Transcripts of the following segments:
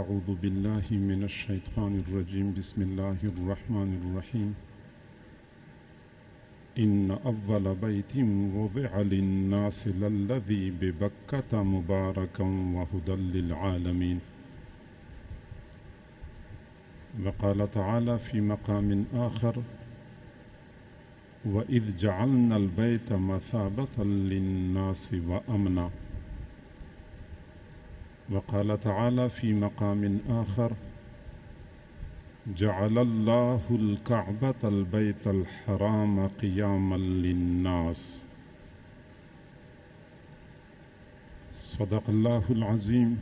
أعوذ بالله من الشيطان الرجيم بسم الله الرحمن الرحيم إن أول بيت وضع للناس للذي ببكة مباركا وهدى للعالمين. وقال تعالى في مقام آخر وإذ جعلنا البيت مثابة للناس وأمنا. وقال تعالى في مقام آخر جعل الله الكعبة البيت الحرام قياما للناس. صدق الله العظيم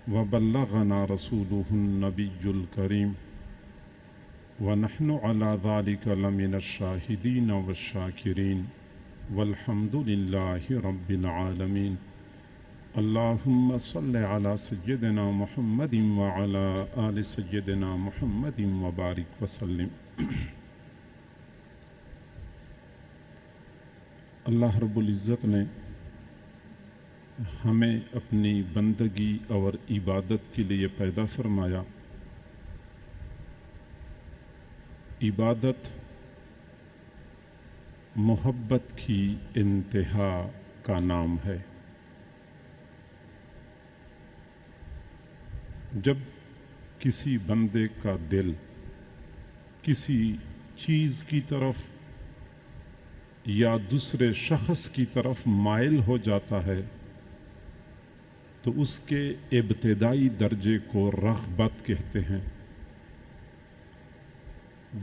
وبلغنا رسوله النبي الكريم ونحن على ذلك لمن الشاهدين والشاكرين والحمد لله رب العالمين. اللهم صل على سيدنا محمد وعلى آل سيدنا محمد وبارك وسلم. اللہ رب العزت نے ہمیں اپنی بندگی اور عبادت کے لیے پیدا فرمایا. عبادت محبت کی انتہا کا نام ہے. جب کسی بندے کا دل کسی چیز کی طرف یا دوسرے شخص کی طرف مائل ہو جاتا ہے تو اس کے ابتدائی درجے کو رغبت کہتے ہیں.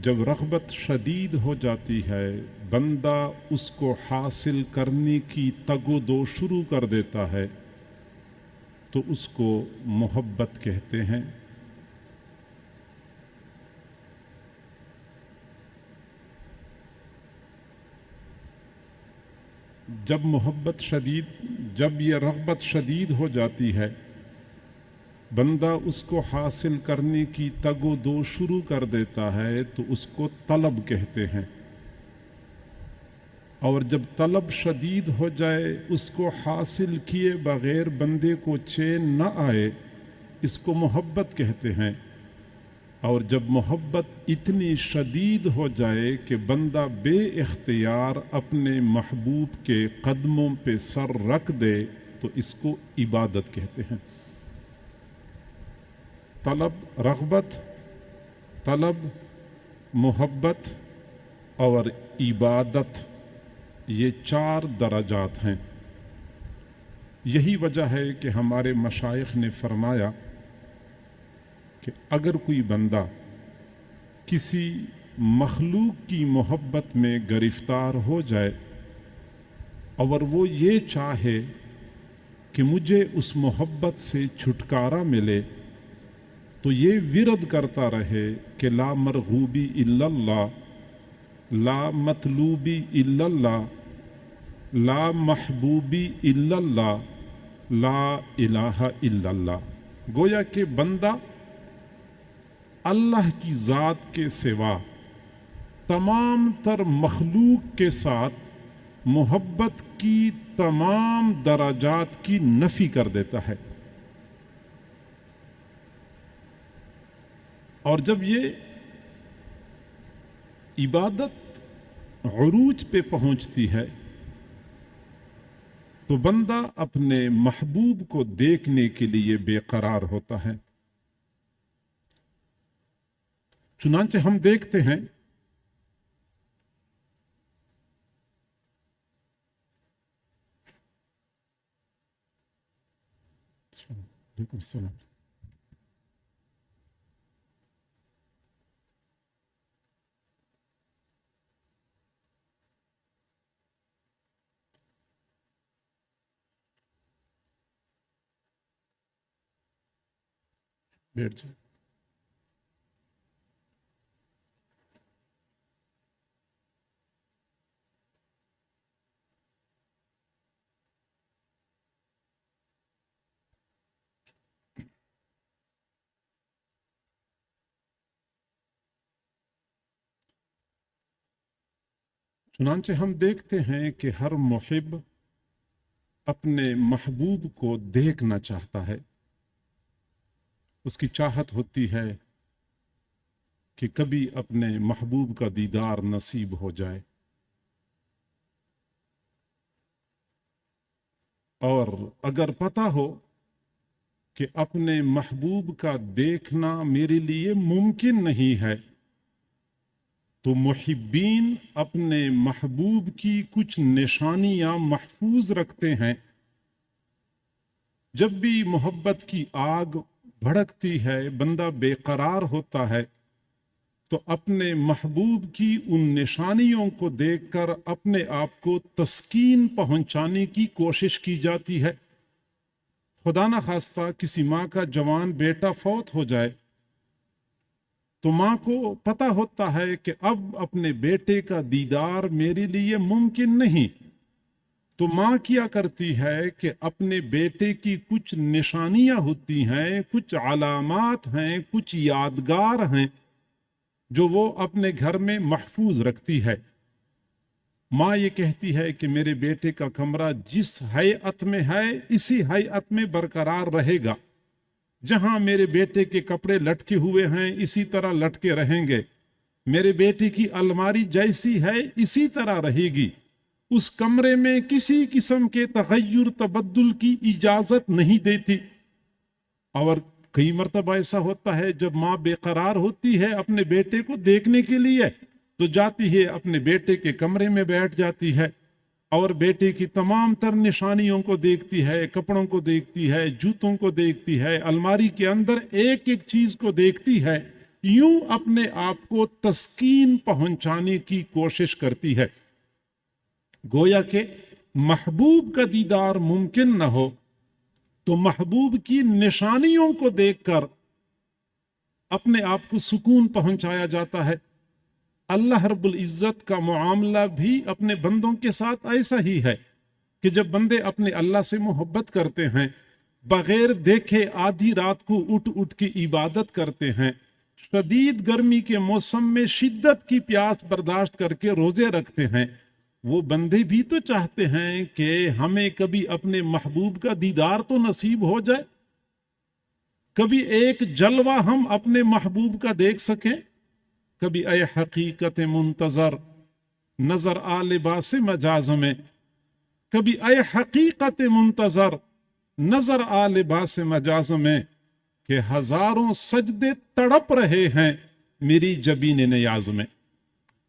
جب رغبت شدید ہو جاتی ہے بندہ اس کو حاصل کرنے کی تگ و دو شروع کر دیتا ہے تو اس کو محبت کہتے ہیں. جب یہ رغبت شدید ہو جاتی ہے بندہ اس کو حاصل کرنے کی تگ و دو شروع کر دیتا ہے تو اس کو طلب کہتے ہیں. اور جب طلب شدید ہو جائے اس کو حاصل کیے بغیر بندے کو چین نہ آئے اس کو محبت کہتے ہیں. اور جب محبت اتنی شدید ہو جائے کہ بندہ بے اختیار اپنے محبوب کے قدموں پہ سر رکھ دے تو اس کو عبادت کہتے ہیں. طلب، رغبت، طلب، محبت اور عبادت، یہ 4 درجات ہیں. یہی وجہ ہے کہ ہمارے مشائخ نے فرمایا کہ اگر کوئی بندہ کسی مخلوق کی محبت میں گرفتار ہو جائے اور وہ یہ چاہے کہ مجھے اس محبت سے چھٹکارا ملے تو یہ ورد کرتا رہے کہ لا مرغوبی الا اللہ، لا مطلوبی الا اللہ، لا محبوبی الا اللہ، لا الہ الا اللہ. گویا کہ بندہ اللہ کی ذات کے سوا تمام تر مخلوق کے ساتھ محبت کی تمام درجات کی نفی کر دیتا ہے. اور جب یہ عبادت عروج پہ پہنچتی ہے تو بندہ اپنے محبوب کو دیکھنے کے لیے بے قرار ہوتا ہے. چنانچہ ہم دیکھتے ہیں وعلیکم السلام. بیٹھ جائیں. چنانچہ ہم دیکھتے ہیں کہ ہر محب اپنے محبوب کو دیکھنا چاہتا ہے. उसकी चाहत होती है कि कभी अपने महबूब का दीदार नसीब हो जाए, और अगर पता हो कि अपने महबूब का देखना मेरे लिए मुमकिन नहीं है, तो मुहिब्बीन अपने महबूब की कुछ निशानियां महफूज रखते हैं। जब भी मोहब्बत की आग भड़कती है, बंदा बेकरार होता है, तो अपने महबूब की उन निशानियों को देखकर अपने आप को तस्कीन पहुंचाने की कोशिश की जाती है। खुदा न खास्ता किसी माँ का जवान बेटा फौत हो जाए तो माँ को पता होता है कि अब अपने बेटे का दीदार मेरे लिए मुमकिन नहीं, तो माँ क्या करती है कि अपने बेटे की कुछ निशानियां होती हैं, कुछ अलामात हैं, कुछ यादगार हैं जो वो अपने घर में महफूज रखती है। माँ ये कहती है कि मेरे बेटे का कमरा जिस हैअत में है इसी हैअत में बरकरार रहेगा, जहां मेरे बेटे के कपड़े लटके हुए हैं इसी तरह लटके रहेंगे, मेरे बेटे की अलमारी जैसी है इसी तरह रहेगी, उस कमरे में किसी किस्म के तगय्युर तबद्दुल की इजाजत नहीं देती। और कई मरतबा ऐसा होता है जब माँ बेकरार होती है अपने बेटे को देखने के लिए, तो जाती है अपने बेटे के कमरे में बैठ जाती है और बेटे की तमाम तर निशानियों को देखती है, कपड़ों को देखती है, जूतों को देखती है, अलमारी के अंदर एक एक चीज को देखती है, यूं अपने आप को तस्कीन पहुंचाने की कोशिश करती है। गोया के महबूब का दीदार मुमकिन न हो तो महबूब की निशानियों को देखकर अपने आप को सुकून पहुंचाया जाता है। अल्लाह रब्बुल इज्जत का मुआमला भी अपने बंदों के साथ ऐसा ही है कि जब बंदे अपने अल्लाह से मोहब्बत करते हैं, बगैर देखे आधी रात को उठ उठ के इबादत करते हैं, शदीद गर्मी के मौसम में शिद्दत की प्यास बर्दाश्त करके रोजे रखते हैं, वो बंदे भी तो चाहते हैं कि हमें कभी अपने महबूब का दीदार तो नसीब हो जाए, कभी एक जलवा हम अपने महबूब का देख सकें। कभी ऐ हकीकत मुंतजर नजर आ लिबास मजाज में, कभी ऐ हकीकत मुंतजर नजर आ लिबास मजाज में, कि हजारों सजदे तड़प रहे हैं मेरी जबीन नियाज में।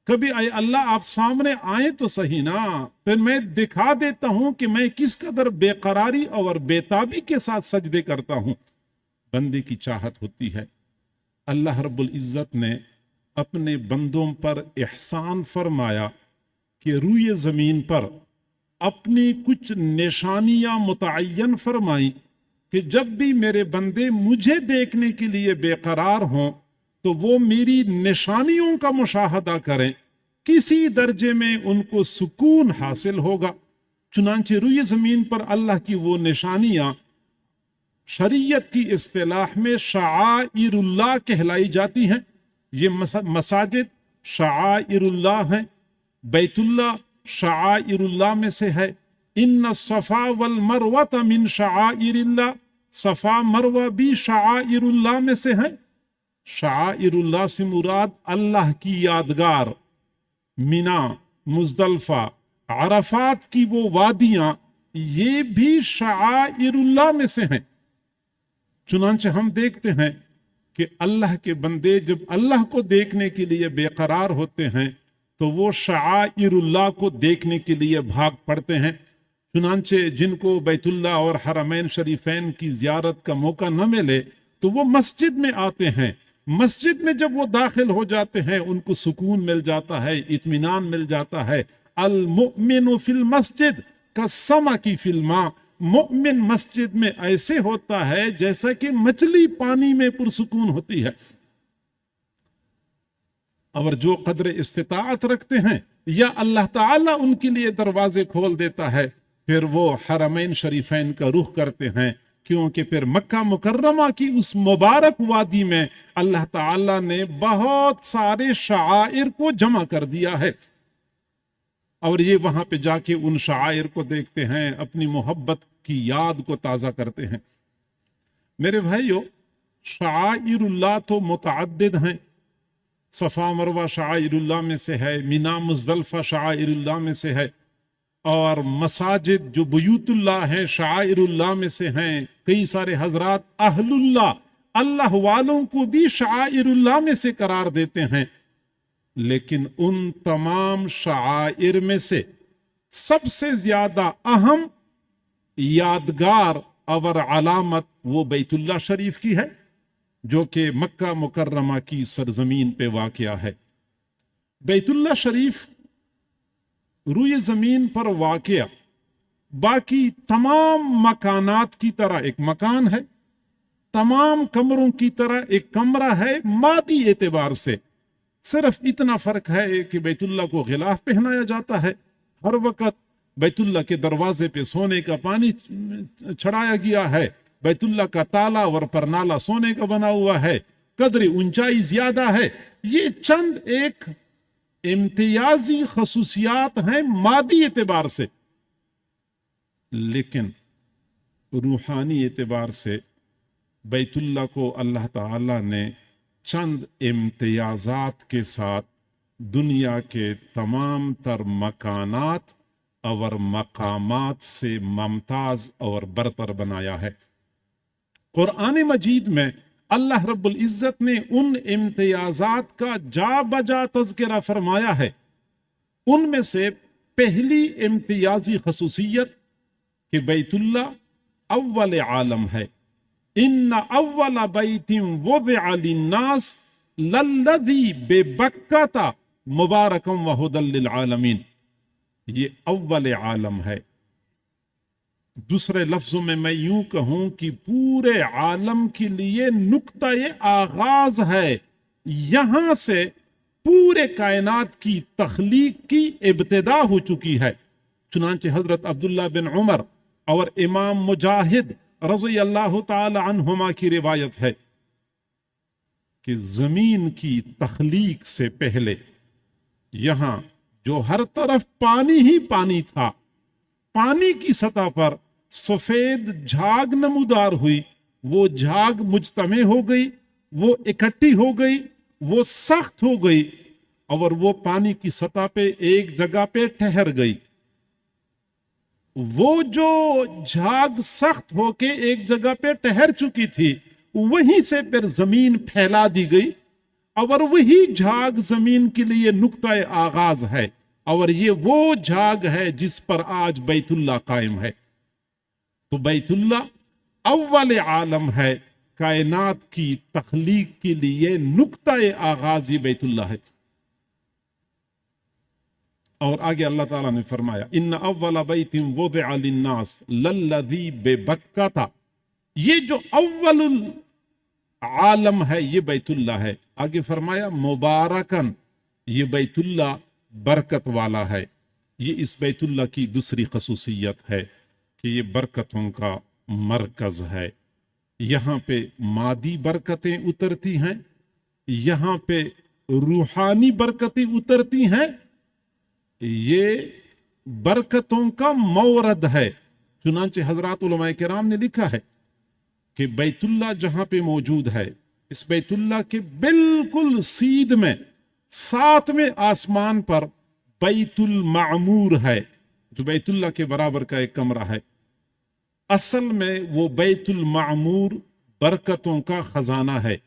कभी ऐ अल्लाह आप सामने आए तो सही ना, फिर मैं दिखा देता हूं कि मैं किस कदर बेकरारी और बेताबी के साथ सजदे करता हूं। बंदे की चाहत होती है। अल्लाह रब्बुल इज्जत ने अपने बंदों पर एहसान फरमाया कि रूए जमीन पर अपनी कुछ निशानियां मुतअय्यन फरमाई कि जब भी मेरे बंदे मुझे देखने के लिए बेकरार हों तो वो मेरी निशानियों का मुशाहदा करें, किसी दर्जे में उनको सुकून हासिल होगा। चुनांचे रूए जमीन पर अल्लाह की वो निशानियां शरीयत की इस्तिलाह में शाइरुल्लाह कहलाई जाती हैं। ये मसाजिद शाइरुल्लाह हैं, बैतुल्लाह शाइरुल्लाह में से है। इन्न सफा वल मरवत मिन शाइरिल्लाह, सफा मरवा भी शाइरुल्लाह में से है। शाइरुल्लाह से मुराद अल्लाह की यादगार, मिना, मुजदलफा, अरफात की वो वादियां, ये भी शाइरुल्लाह में से हैं। चुनांचे हम देखते हैं कि अल्लाह के बंदे जब अल्लाह को देखने के लिए बेकरार होते हैं तो वो शाइरुल्लाह को देखने के लिए भाग पड़ते हैं। चुनांचे जिनको बैतुल्लाह और हरमैन शरीफैन की जियारत का मौका न मिले तो वो मस्जिद में आते हैं। मस्जिद में जब वो दाखिल हो जाते हैं उनको सुकून मिल जाता है, इत्मीनान मिल जाता है। अल मुमिनु फिल मस्जिद कसमा की फिल्मा, मुमिन मस्जिद में ऐसे होता है जैसा कि मछली पानी में पुरसुकून होती है। और जो कदर इस्तिताअत रखते हैं या अल्लाह ताला उनके लिए दरवाजे खोल देता है, फिर वो हरमैन शरीफैन का रुख करते हैं, क्योंकि फिर मक्का मुकर्रमा की उस मुबारक वादी में अल्लाह ताला ने बहुत सारे शाइर को जमा कर दिया है और ये वहां पे जाके उन शाइर को देखते हैं, अपनी मोहब्बत की याद को ताजा करते हैं। मेरे भाइयों, शाइरुल्लाह तो मुतअद्दिद हैं, सफ़ा मरवा शाइरुल्लाह में से है, मिना मुज़दलिफ़ा शाइरुल्लाह में से है, और मसाजिद जो बुयूतुल्लाह हैं शाइरुल्लाह में से हैं। कई सारे हजरात अहलुल्लाह, अल्लाह वालों को भी शाइरुल्लाह में से करार देते हैं। लेकिन उन तमाम शाइर में से सबसे ज्यादा अहम, यादगार और अलामत वो बैतुल्लाह शरीफ की है, जो कि मक्का मुकर्रमा की सरजमीन पे वाक़या है। बैतुल्लाह शरीफ रूए जमीन पर वाक़या बाकी तमाम मकानात की तरह एक मकान है, तमाम कमरों की तरह एक कमरा है मादी एतबार से। सिर्फ इतना फर्क है कि बैतुल्लाह को गिलाफ पहनाया जाता है, हर वक्त बैतुल्लाह के दरवाजे पे सोने का पानी चढ़ाया गया है, बैतुल्लाह का ताला और परनाला सोने का बना हुआ है, कदर ऊंचाई ज्यादा है। ये चंद एक इम्तियाजी खसूसियात हैं मादी एतबार से, लेकिन रूहानी एतबार से बैतुल्लाह को अल्लाह ताला ने चंद इम्तियाजात के साथ दुनिया के तमाम तर मकानात और मकामात से मुमताज और बरतर बनाया है। कुरान मजीद में अल्लाह रब्बुल इज्जत ने उन इम्तियाजात का जा बजा तज़किरा फरमाया है। उनमें से पहली इम्तियाजी खसूसियत कि बैतुल्लाह अव्वल आलम है। इन्ना अव्वल बैतिन वुदिअ लिन्नास लल्लज़ी बिबक्कता मुबारकम व हुदल लिल आलमीन। ये अव्वल आलम है। दूसरे लफ्जों में मैं यूं कहूं कि पूरे आलम के लिए नुक्ता आगाज है। यहां से पूरे कायनात की तख्लीक की इब्तिदा हो चुकी है। चुनांचे हजरत अब्दुल्लाह बिन उमर और इमाम मुजाहिद रज़ी अल्लाह ताला अन्हुमा की रिवायत है कि जमीन की तख्लीक से पहले यहां जो हर तरफ पानी ही पानी था, पानी की सतह पर सफेद झाग नमूदार हुई, वो झाग मुजतमे हो गई, वो इकट्ठी हो गई, वो सख्त हो गई और वो पानी की सतह पे एक जगह पे ठहर गई। वो जो झाग सख्त होके एक जगह पे ठहर चुकी थी, वहीं से फिर जमीन फैला दी गई और वही झाग जमीन के लिए नुक्ता आगाज है और ये वो झाग है जिस पर आज बैतुल्लाह कायम है। तो बैतुल्लाह अव्वल आलम है, कायनात की तख्लीक के लिए नुक्ता आगाज ये बैतुल्लाह है। और आगे अल्लाह ताला ने फरमाया इन्ना अव्वल बैतिन वुदिअ लिन्नास लल्लज़ी बिबक्कता। ये जो अव्वल आलम है ये बैतुल्लाह है। आगे फरमाया मुबारकन, ये बैतुल्लाह बरकत वाला है। ये इस बैतुल्लाह की दूसरी खसूसियत है कि ये बरकतों का मरकज है। यहाँ पे मादी बरकतें उतरती हैं, यहाँ पे रूहानी बरकतें उतरती हैं। ये बरकतों का मौरद है। चुनांचे हजरात उलमाए किराम ने लिखा है कि बैतुल्लाह जहां पे मौजूद है, इस बैतुल्लाह के बिल्कुल सीध में 7वें आसमान पर बैतुल मामूर है, जो बैतुल्लाह के बराबर का एक कमरा है। असल में वो बैतुल मामूर बरकतों का खजाना है।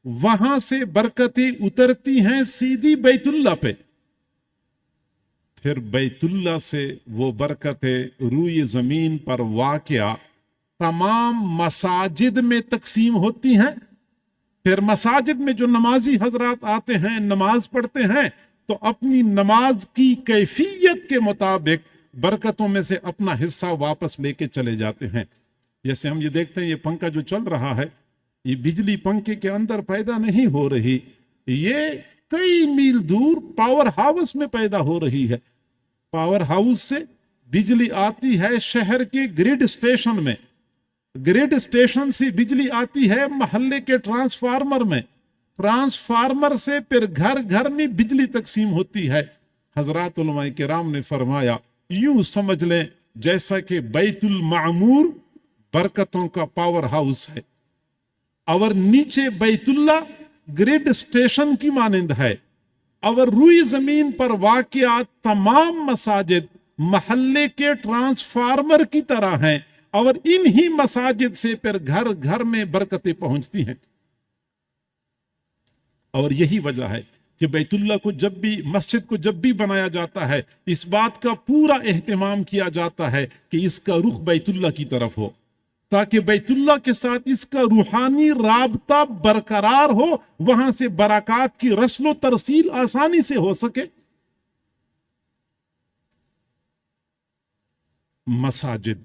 वहां से बरकतें उतरती हैं सीधी बैतुल्लाह पे, फिर बैतुल्लाह से वो बरकतें रूए जमीन पर वाक़या तमाम मसाजिद में तकसीम होती हैं। फिर मसाजिद में जो नमाजी हजरात आते हैं, नमाज पढ़ते हैं, तो अपनी नमाज की कैफियत के मुताबिक बरकतों में से अपना हिस्सा वापस लेके चले जाते हैं। जैसे हम ये देखते हैं, ये पंखा जो चल रहा है, ये बिजली पंखे के अंदर पैदा नहीं हो रही, ये कई मील दूर पावर हाउस में पैदा हो रही है। पावर हाउस से बिजली आती है शहर के ग्रिड स्टेशन में, ग्रिड स्टेशन से बिजली आती है मोहल्ले के ट्रांसफार्मर में, ट्रांसफार्मर से फिर घर घर में बिजली तकसीम होती है। हजरात उलमाए किराम ने फरमाया यूं समझ लें जैसा कि बैतुल मामूर बरकतों का पावर हाउस है और नीचे बैतुल्ला ग्रिड स्टेशन की मानंद है और रुई जमीन पर वाक़िया तमाम मसाजिद महल्ले के ट्रांसफार्मर की तरह हैं और इन्हीं मसाजिद से फिर घर घर में बरकतें पहुंचती हैं। और यही वजह है कि बैतुल्ला को जब भी, मस्जिद को जब भी बनाया जाता है, इस बात का पूरा एहतमाम किया जाता है कि इसका रुख बैतुल्ला की तरफ हो, ताकि बैतुल्ला के साथ इसका रूहानी राबता बरकरार हो, वहां से बरकत की रस्लो तरसील आसानी से हो सके। मसाजिद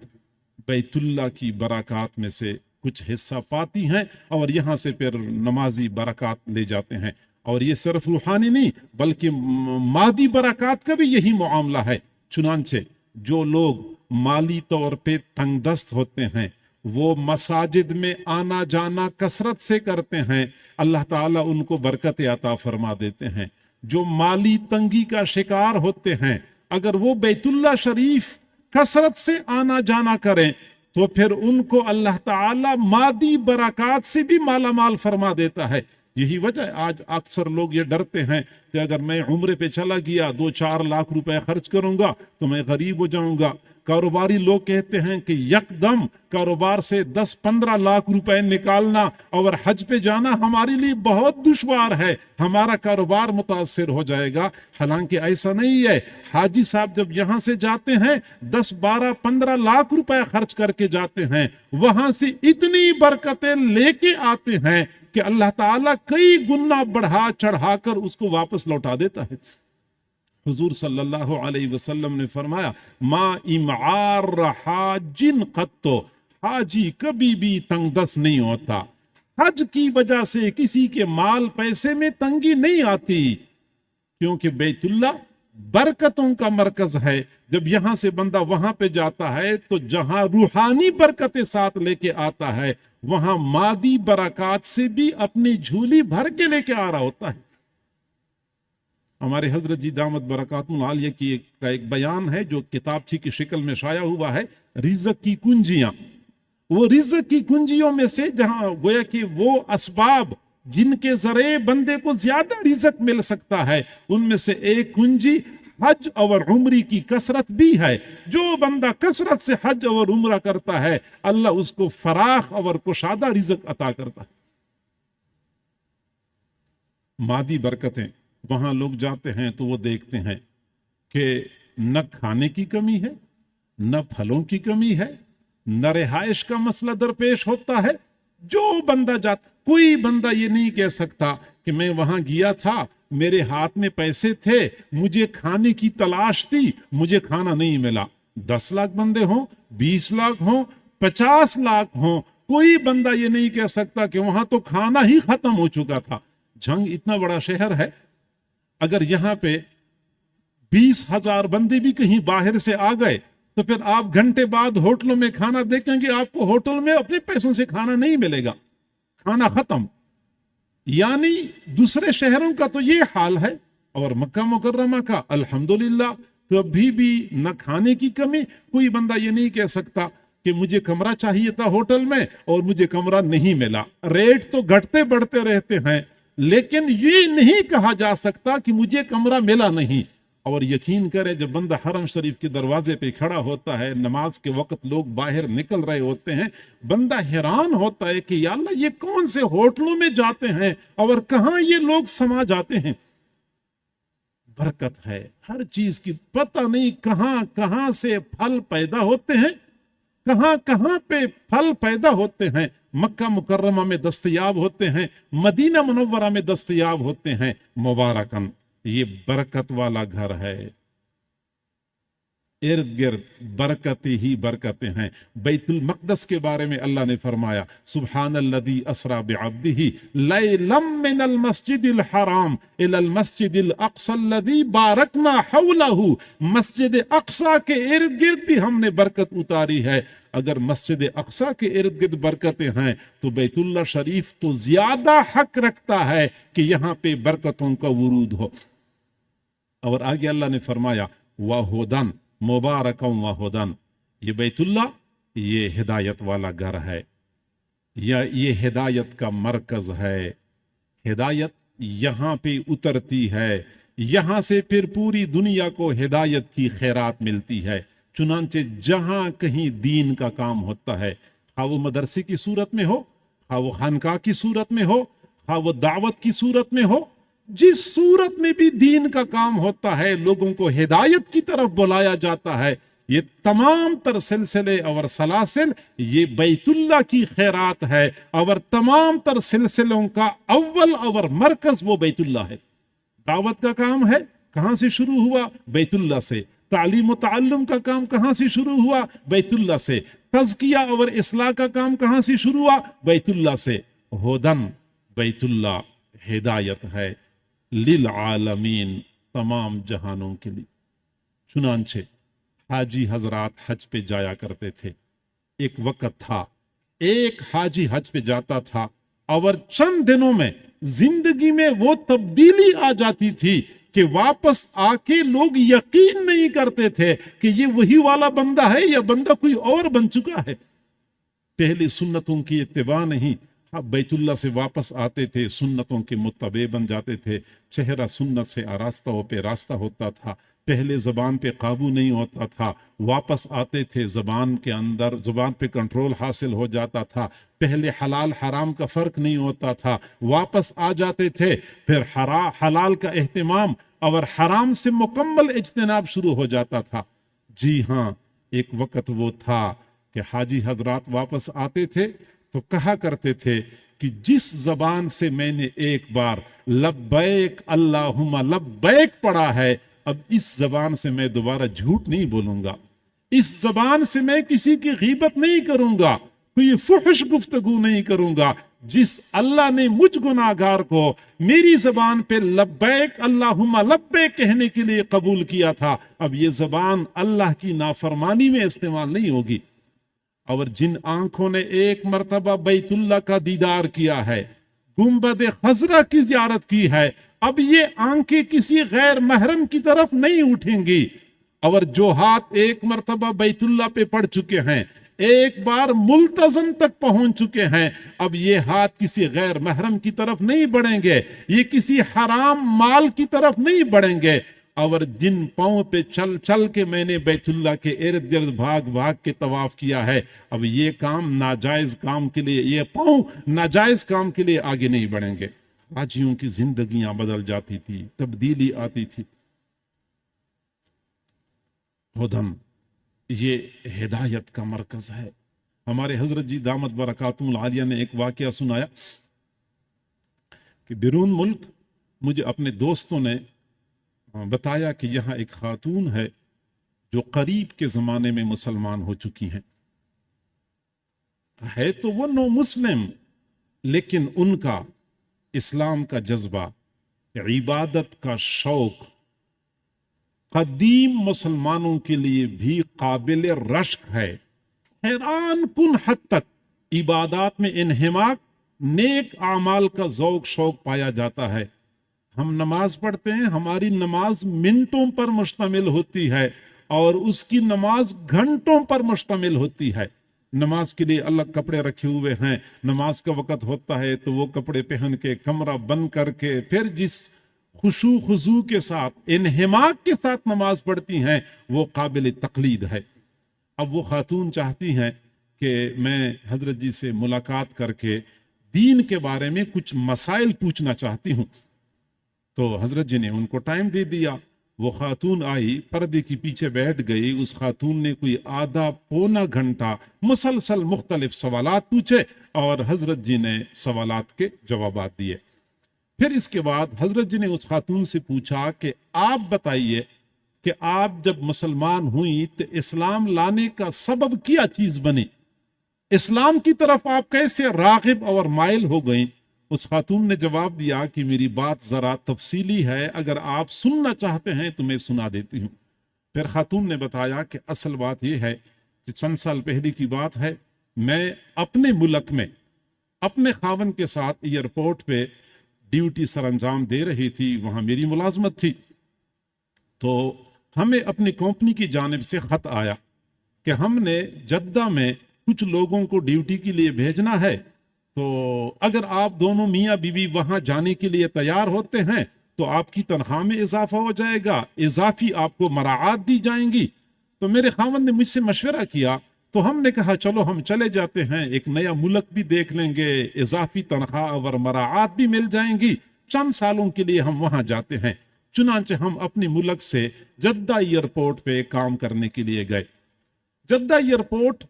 बैतुल्ला की बरकत में से कुछ हिस्सा पाती हैं और यहां से फिर नमाजी बरकत ले जाते हैं। और ये सिर्फ रूहानी नहीं बल्कि मादी बरकत का भी यही मामला है। चुनांचे जो लोग माली तौर पे तंगदस्त होते हैं वो मसाजिद में आना जाना कसरत से करते हैं, अल्लाह ताला उनको बरकत अता फरमा देते हैं। जो माली तंगी का शिकार होते हैं, अगर वो बैतुल्ला शरीफ कसरत से आना जाना करें तो फिर उनको अल्लाह ताला मादी बरकत से भी माला माल फरमा देता है। यही वजह है आज अक्सर लोग ये डरते हैं कि अगर मैं उम्रे पे चला गया 2-4 लाख रुपए खर्च करूंगा तो मैं गरीब हो जाऊंगा। कारोबारी लोग कहते हैं कि यकदम कारोबार से 10-15 लाख रुपए निकालना और हज पे जाना हमारे लिए बहुत दुश्वार है, हमारा कारोबार मुतासिर हो जाएगा। हालांकि ऐसा नहीं है। हाजी साहब जब यहां से जाते हैं 10-12-15 लाख रुपए खर्च करके जाते हैं, वहां से इतनी बरकतें लेके आते हैं कि अल्लाह ताला कई गुना बढ़ा चढ़ाकर उसको वापस लौटा देता है। हुजूर सल्लल्लाहु अलैहि वसल्लम ने फरमाया, मा इमार हाजिन कत्तो, हाजी कभी भी तंगदस्त नहीं होता। हज की वजह से किसी के माल पैसे में तंगी नहीं आती, क्योंकि बैतुल्ला बरकतों का मरकज है। जब यहां से बंदा वहां पे जाता है तो जहां रूहानी बरकतें साथ लेके आता है, वहां मादी बरकत से भी अपनी झोली भर के लेके आ रहा होता है। हमारे हजरत जी दामत बरकातुल आलिया की एक बयान है जो किताबची की शक्ल में शाया हुआ है, रिज़्क़ की कुंजियां। वो रिज़्क़ की कुंजियों में से जहां गोया कि वो असबाब जिनके जरिए बंदे को ज्यादा रिज़्क़ मिल सकता है, उनमें से एक कुंजी हज और उम्री की कसरत भी है। जो बंदा कसरत से हज और उम्रा करता है, अल्लाह उसको फराख और कुशादा रिज़्क़ अता करता है। मादी बरकतें, वहां लोग जाते हैं तो वो देखते हैं कि न खाने की कमी है, न फलों की कमी है, न रिहाइश का मसला दरपेश होता है। जो बंदा जाता, कोई बंदा ये नहीं कह सकता कि मैं वहां गया था, मेरे हाथ में पैसे थे, मुझे खाने की तलाश थी, मुझे खाना नहीं मिला। 10 लाख बंदे हों, 20 लाख हों, 50 लाख हों, कोई बंदा ये नहीं कह सकता कि वहां तो खाना ही खत्म हो चुका था। झंग इतना बड़ा शहर है, अगर यहां पे 20,000 बंदे भी कहीं बाहर से आ गए तो फिर आप घंटे बाद होटलों में खाना देखेंगे, आपको होटल में अपने पैसों से खाना नहीं मिलेगा, खाना खत्म। यानी दूसरे शहरों का तो ये हाल है। और मक्का मुकर्रमा का अल्हम्दुलिल्लाह कभी भी न खाने की कमी, कोई बंदा ये नहीं कह सकता कि मुझे कमरा चाहिए था होटल में और मुझे कमरा नहीं मिला। रेट तो घटते बढ़ते रहते हैं, लेकिन ये नहीं कहा जा सकता कि मुझे कमरा मिला नहीं। और यकीन करें, जब बंदा हरम शरीफ के दरवाजे पे खड़ा होता है, नमाज के वक्त लोग बाहर निकल रहे होते हैं, बंदा हैरान होता है कि या अल्लाह ये कौन से होटलों में जाते हैं और कहां ये लोग समा जाते हैं। बरकत है हर चीज की, पता नहीं कहां कहां से फल पैदा होते हैं, कहां कहां पे फल पैदा होते हैं। मक्का मुकर्रमा में दस्तयाब होते हैं, मदीना मुनव्वरा में दस्तयाब होते हैं। मुबारकन, ये बरकत वाला घर है, इर्द गिर्द बरकतें ही बरकतें हैं। बैतुल मक़दस के बारे में अल्लाह ने फरमाया, सुब्हानल्लज़ी अस्रा बिअब्दिही लैलम मिनल मस्जिदिल हराम इलल मस्जिदिल अक़सल्लज़ी बारकना हौलहू। मस्जिद अक़सा के इर्द गिर्द भी हमने बरकत उतारी है। अगर मस्जिद अक़सा के इर्द गिर्द बरकतें हैं तो बैतुल्लाह शरीफ तो ज्यादा हक रखता है कि यहां पे बरकतों का वुरूद हो। और आगे अल्लाह ने फरमाया, वहुदन मुबारकम वहुदन, ये बैतुल्लाह ये हिदायत वाला घर है। या ये हिदायत का मरकज है। हिदायत यहाँ पे उतरती है, यहाँ से फिर पूरी दुनिया को हिदायत की खैरात मिलती है। चुनांचे जहां कहीं दीन का काम होता है, खा वो मदरसे की सूरत में हो, खा वो खानका की सूरत में हो, खा वो दावत की सूरत में हो, जिस सूरत में भी दीन का काम होता है, लोगों को हिदायत की तरफ बुलाया जाता है, ये तमाम तर सिलसिले और सलासिल ये बैतुल्लाह की खैरात है, और तमाम तर सिलसिलों का अव्वल और मरकज वो बैतुल्लाह है। दावत का काम है, कहां से शुरू हुआ? बैतुल्लाह से। तालीम व ताल्लुम का काम कहां से शुरू हुआ? बैतुल्लाह से। तज़किया और इस्लाह का काम कहां से शुरू हुआ? बैतुल्लाह से। हुदन, बैतुल्लाह हिदायत है लिल आलमीन, तमाम जहानों के लिए। चुनांचे हाजी हजरात हज पे जाया करते थे। एक वक्त था, एक हाजी हज पे जाता था और चंद दिनों में जिंदगी में वो तब्दीली आ जाती थी कि वापस आके लोग यकीन नहीं करते थे कि ये वही वाला बंदा है या बंदा कोई और बन चुका है। पहले सुन्नतों की इत्तिबा नहीं, अब बैतुल्लाह से वापस आते थे, सुन्नतों के मुत्तबे बन जाते थे, चेहरा सुन्नत से आरास्ता पे रास्ता होता था। पहले जबान पे काबू नहीं होता था, वापस आते थे, जबान के अंदर जबान पे कंट्रोल हासिल हो जाता था। पहले हलाल हराम का फर्क नहीं होता था, वापस आ जाते थे, फिर हलाल का एहतिमाम और हराम से मुकम्मल इज्तिनाब शुरू हो जाता था। जी हाँ, एक वक्त वो था कि हाजी हजरात वापस आते थे तो कहा करते थे कि जिस जबान से मैंने एक बार लब्बैक अल्लाहुम्मा लब्बैक पढ़ा है, अब इस जबान से मैं दोबारा झूठ नहीं बोलूंगा, इस जबान से मैं किसी की गीबत नहीं करूंगा, कोई फुहश गुफ्तगू नहीं करूंगा। जिस अल्लाह ने मुझ गुनाहगार को मेरी जबान पे लब्बैक अल्लाहुम्मा लब्बैक कहने के लिए कबूल किया था, अब ये जबान अल्लाह की नाफरमानी में इस्तेमाल नहीं होगी। और जिन आंखों ने एक मर्तबा बैतुल्लाह का दीदार किया है, गुंबद खजरा की जियारत की है, अब ये आंखें किसी गैर महरम की तरफ नहीं उठेंगी। और जो हाथ एक मर्तबा बैतुल्लाह पे पड़ चुके हैं, एक बार मुल्तजम तक पहुंच चुके हैं, अब ये हाथ किसी गैर महरम की तरफ नहीं बढ़ेंगे, ये किसी हराम माल की तरफ नहीं बढ़ेंगे। और जिन पांव पे चल चल के मैंने बैतुल्लाह के इर्द गिर्द भाग भाग के तवाफ किया है, अब ये काम नाजायज काम के लिए, ये पांव नाजायज काम के लिए आगे नहीं बढ़ेंगे। हाजियों की जिंदगियां बदल जाती थी, तब्दीली आती थी। हुदन, ये हिदायत का मरकज है। हमारे हजरत जी दामत बरकातुहुल आलिया ने एक वाकया सुनाया कि बिरून मुल्क मुझे अपने दोस्तों ने बताया कि यहाँ एक खातून है जो करीब के जमाने में मुसलमान हो चुकी हैं। है तो वो नो मुस्लिम, लेकिन उनका इस्लाम का जज्बा, इबादत का शौक कदीम मुसलमानों के लिए भी काबिल रश्क है। हैरान कुन हद तक इबादत में इन्हिमाक, नेक आमाल का ज़ौक शौक पाया जाता है। हम नमाज पढ़ते हैं, हमारी नमाज मिनटों पर मुश्तमिल होती है और उसकी नमाज घंटों पर मुश्तमिल होती है। नमाज के लिए अलग कपड़े रखे हुए हैं, नमाज का वक्त होता है तो वो कपड़े पहन के कमरा बंद करके फिर जिस खुशू खुजू के साथ इन्हिमाक के साथ नमाज पढ़ती हैं वो काबिल तकलीद है। अब वो खातून चाहती हैं कि मैं हजरत जी से मुलाकात करके दीन के बारे में कुछ मसाइल पूछना चाहती हूँ। तो हजरत जी ने उनको टाइम दे दिया। वो खातून आई, पर्दे के पीछे बैठ गई। उस खातून ने कोई आधा पौना घंटा मुसलसल मुख्तलिफ सवालात पूछे और हजरत जी ने सवालात के जवाबात दिए। फिर इसके बाद हजरत जी ने उस खातून से पूछा कि आप बताइए कि आप जब मुसलमान हुई तो इस्लाम लाने का सबब क्या चीज बनी, इस्लाम की तरफ आप कैसे रागिब और माइल हो गई। उस खातून ने जवाब दिया कि मेरी बात जरा तफसीली है, अगर आप सुनना चाहते हैं तो मैं सुना देती हूँ। फिर खातून ने बताया कि असल बात यह है कि चंद साल पहले की बात है, मैं अपने मुल्क में अपने खावन के साथ एयरपोर्ट पे ड्यूटी सर अंजाम दे रही थी, वहां मेरी मुलाजमत थी। तो हमें अपनी कंपनी की जानिब से खत आया कि हमने जद्दा में कुछ लोगों को ड्यूटी के लिए भेजना है تو اگر آپ دونوں میاں بیوی وہاں جانے کے لیے تیار ہوتے ہیں تو آپ کی تنخواہ میں اضافہ ہو جائے گا، اضافی آپ کو مراعات دی جائیں گی۔ تو میرے خاوند نے مجھ سے مشورہ کیا تو ہم نے کہا چلو ہم چلے جاتے ہیں، ایک نیا ملک بھی دیکھ لیں گے، اضافی تنخواہ اور مراعات بھی مل جائیں گی، چند سالوں کے لیے ہم وہاں جاتے ہیں۔ چنانچہ ہم اپنے ملک سے جدہ ایئرپورٹ پہ کام کرنے کے لیے گئے۔ جدہ ایئرپورٹ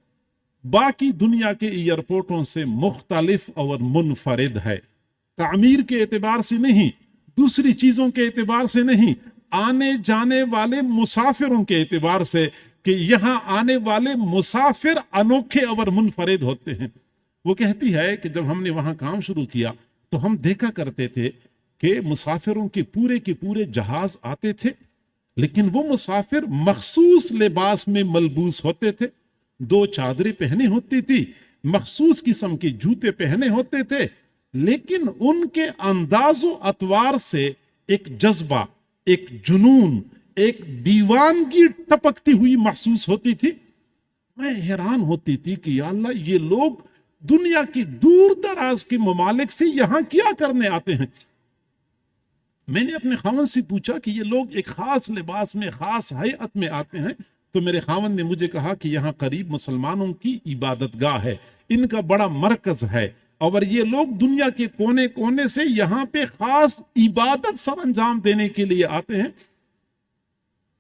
باقی دنیا کے ایئرپورٹوں سے مختلف اور منفرد ہے، تعمیر کے اعتبار سے نہیں، دوسری چیزوں کے اعتبار سے نہیں، آنے جانے والے مسافروں کے اعتبار سے کہ یہاں آنے والے مسافر انوکھے اور منفرد ہوتے ہیں۔ وہ کہتی ہے کہ جب ہم نے وہاں کام شروع کیا تو ہم دیکھا کرتے تھے کہ مسافروں کے پورے جہاز آتے تھے، لیکن وہ مسافر مخصوص لباس میں ملبوس ہوتے تھے، 2 چادریں پہنے ہوتی تھی، مخصوص قسم کے جوتے پہنے ہوتے تھے، لیکن ان کے انداز و اطوار سے ایک جذبہ، ایک جنون، ایک دیوانگی ٹپکتی ہوئی محسوس ہوتی تھی۔ میں حیران ہوتی تھی کہ یا اللہ، یہ لوگ دنیا کی دور دراز کے ممالک سے یہاں کیا کرنے آتے ہیں۔ میں نے اپنے خاوند سے پوچھا کہ یہ لوگ ایک خاص لباس میں، خاص ہیئت میں آتے ہیں، تو میرے خاوند نے مجھے کہا کہ یہاں قریب مسلمانوں کی عبادت گاہ ہے، ان کا بڑا مرکز ہے، اور یہ لوگ دنیا کے کونے کونے سے یہاں پہ خاص عبادت سر انجام دینے کے لیے آتے ہیں۔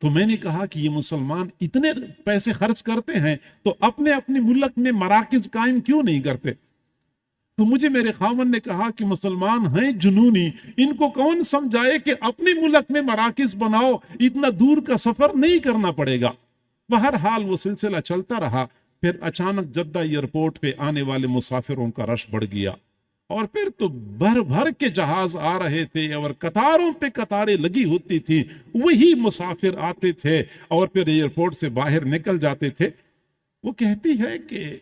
تو میں نے کہا کہ یہ مسلمان اتنے پیسے خرچ کرتے ہیں تو اپنے ملک میں مراکز قائم کیوں نہیں کرتے؟ تو مجھے میرے خاوند نے کہا کہ مسلمان ہیں جنونی، ان کو کون سمجھائے کہ اپنے ملک میں مراکز بناؤ، اتنا دور کا سفر نہیں کرنا پڑے گا۔ بہرحال وہ سلسلہ چلتا رہا، پھر اچانک جدہ ایئرپورٹ پہ آنے والے مسافروں کا رش بڑھ گیا، اور پھر تو بھر بھر کے جہاز آ رہے تھے اور قطاروں پہ قطاریں لگی ہوتی تھی، وہی مسافر آتے تھے اور پھر ایئرپورٹ سے باہر نکل جاتے تھے۔ وہ کہتی ہے کہ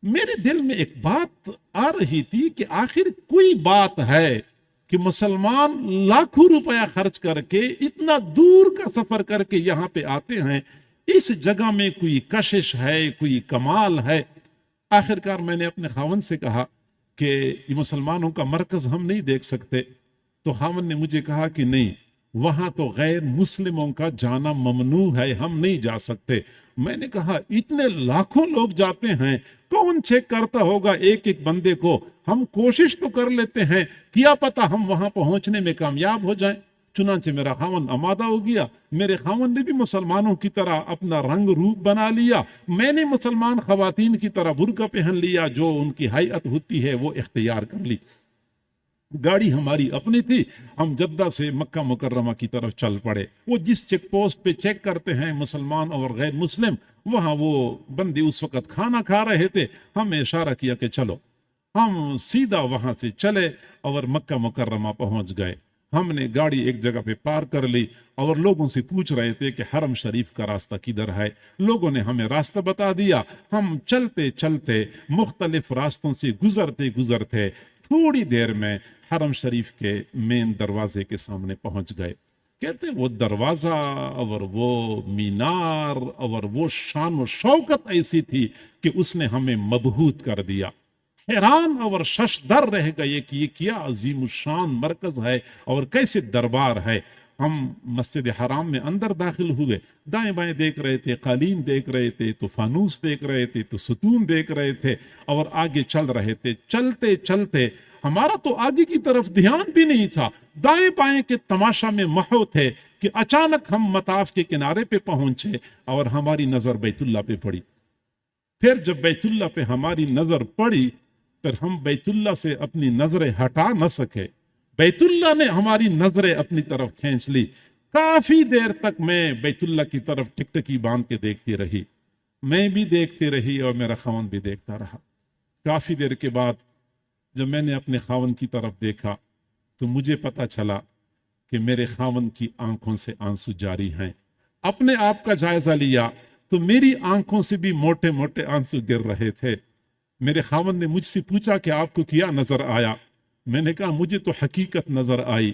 میرے دل میں ایک بات آ رہی تھی کہ آخر کوئی بات ہے کہ مسلمان لاکھوں روپیہ خرچ کر کے اتنا دور کا سفر کر کے یہاں پہ آتے ہیں، اس جگہ میں کوئی کشش ہے، کوئی کمال ہے۔ آخرکار میں نے اپنے خاوند سے کہا کہ یہ مسلمانوں کا مرکز ہم نہیں دیکھ سکتے، تو خاوند نے مجھے کہا کہ نہیں، وہاں تو غیر مسلموں کا جانا ممنوع ہے، ہم نہیں جا سکتے۔ میں نے کہا اتنے لاکھوں لوگ جاتے ہیں، کون چیک کرتا ہوگا ایک ایک بندے کو؟ ہم کوشش تو کر لیتے ہیں، کیا پتہ ہم وہاں پہنچنے میں کامیاب ہو جائیں۔ چنانچہ میرا خاوند آمادہ ہو گیا، میرے خاوند نے بھی مسلمانوں کی طرح اپنا رنگ روپ بنا لیا، میں نے مسلمان خواتین کی طرح برقع پہن لیا، جو ان کی ہیئت ہوتی ہے وہ اختیار کر لی۔ گاڑی ہماری اپنی تھی، ہم جدہ سے مکہ مکرمہ کی طرف چل پڑے۔ وہ جس چیک پوسٹ پہ چیک کرتے ہیں مسلمان اور غیر مسلم، وہاں وہ بندے اس وقت کھانا کھا رہے تھے، ہمیں اشارہ کیا کہ چلو، ہم سیدھا وہاں سے چلے اور مکہ مکرمہ پہنچ گئے۔ ہم نے گاڑی ایک جگہ پہ پار کر لی اور لوگوں سے پوچھ رہے تھے کہ حرم شریف کا راستہ کدھر ہے۔ لوگوں نے ہمیں راستہ بتا دیا، ہم چلتے چلتے مختلف راستوں سے گزرتے تھوڑی دیر میں حرم شریف کے مین دروازے کے سامنے پہنچ گئے۔ کہتے ہیں وہ دروازہ اور وہ مینار اور وہ شان و شوکت ایسی تھی کہ اس نے ہمیں مبہوت کر دیا۔ حیران اور ششدر رہ گئے کہ یہ کیا عظیم الشان مرکز ہے اور کیسے دربار ہے۔ ہم مسجد حرام میں اندر داخل ہوئے، دائیں بائیں دیکھ رہے تھے، قالین دیکھ رہے تھے، تو فانوس دیکھ رہے تھے، تو ستون دیکھ رہے تھے، اور آگے چل رہے تھے۔ چلتے چلتے ہمارا تو آگے کی طرف دھیان بھی نہیں تھا، دائیں بائیں کے تماشا میں محو تھے کہ اچانک ہم مطاف کے کنارے پہ پہنچے اور ہماری نظر بیت اللہ پہ پڑی۔ پھر جب بیت اللہ پہ ہماری نظر پڑی، پھر ہم بیت اللہ سے اپنی نظریں ہٹا نہ سکے، بیت اللہ نے ہماری نظریں اپنی طرف کھینچ لی۔ کافی دیر تک میں بیت اللہ کی طرف ٹکٹکی باندھ کے دیکھتی رہی، میں بھی دیکھتی رہی اور میرا خاوند بھی دیکھتا رہا۔ کافی دیر کے بعد جب میں نے اپنے خاوند کی طرف دیکھا تو مجھے پتا چلا کہ میرے خاوند کی آنکھوں سے آنسو جاری ہیں۔ اپنے آپ کا جائزہ لیا تو میری آنکھوں سے بھی موٹے موٹے آنسو گر رہے تھے۔ میرے خاوند نے مجھ سے پوچھا کہ آپ کو کیا نظر آیا؟ میں نے کہا مجھے تو حقیقت نظر آئی۔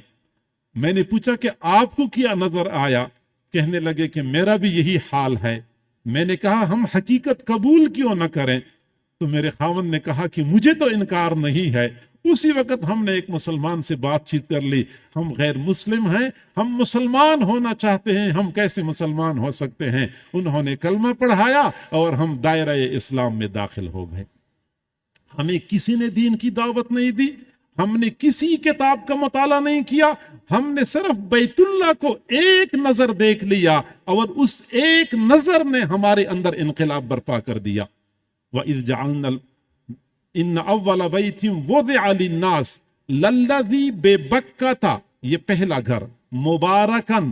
میں نے پوچھا کہ آپ کو کیا نظر آیا؟ کہنے لگے کہ میرا بھی یہی حال ہے۔ میں نے کہا ہم حقیقت قبول کیوں نہ کریں؟ تو میرے خاوند نے کہا کہ مجھے تو انکار نہیں ہے. اسی وقت ہم نے ایک مسلمان سے بات چیت کر لی, ہم غیر مسلم ہیں, ہم مسلمان ہونا چاہتے ہیں, ہم کیسے مسلمان ہو سکتے ہیں. انہوں نے کلمہ پڑھایا اور ہم دائرہ اسلام میں داخل ہو گئے. ہمیں کسی نے دین کی دعوت نہیں دی, ہم نے کسی کتاب کا مطالعہ نہیں کیا, ہم نے صرف بیت اللہ کو ایک نظر دیکھ لیا اور اس ایک نظر نے ہمارے اندر انقلاب برپا کر دیا. وَإِذْ جَعَلْنَا ان اول بیت وضع للناس للذی ببکۃ, یہ پہلا گھر, مبارکن,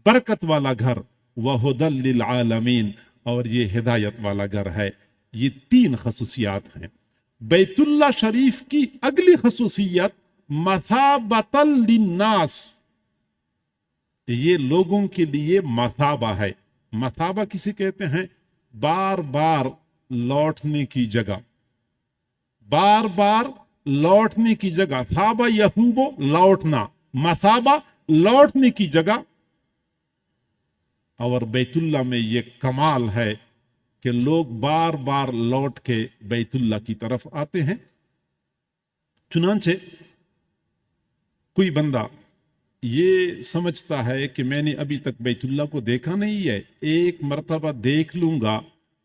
برکت والا گھر, وہدی للعالمین, اور یہ ہدایت والا گھر ہے. یہ 3 خصوصیات ہیں. بیت اللہ شریف کی اگلی خصوصیت مثابۃ للناس, یہ لوگوں کے لیے مثابہ ہے. مثابہ کسے کہتے ہیں؟ بار بار لوٹنے کی جگہ, بار بار لوٹنے کی جگہ. ثابہ یثوبو, لوٹنا, مثابہ لوٹنے کی جگہ. اور بیت اللہ میں یہ کمال ہے کہ لوگ بار بار لوٹ کے بیت اللہ کی طرف آتے ہیں. چنانچہ کوئی بندہ یہ سمجھتا ہے کہ میں نے ابھی تک بیت اللہ کو دیکھا نہیں ہے, ایک مرتبہ دیکھ لوں گا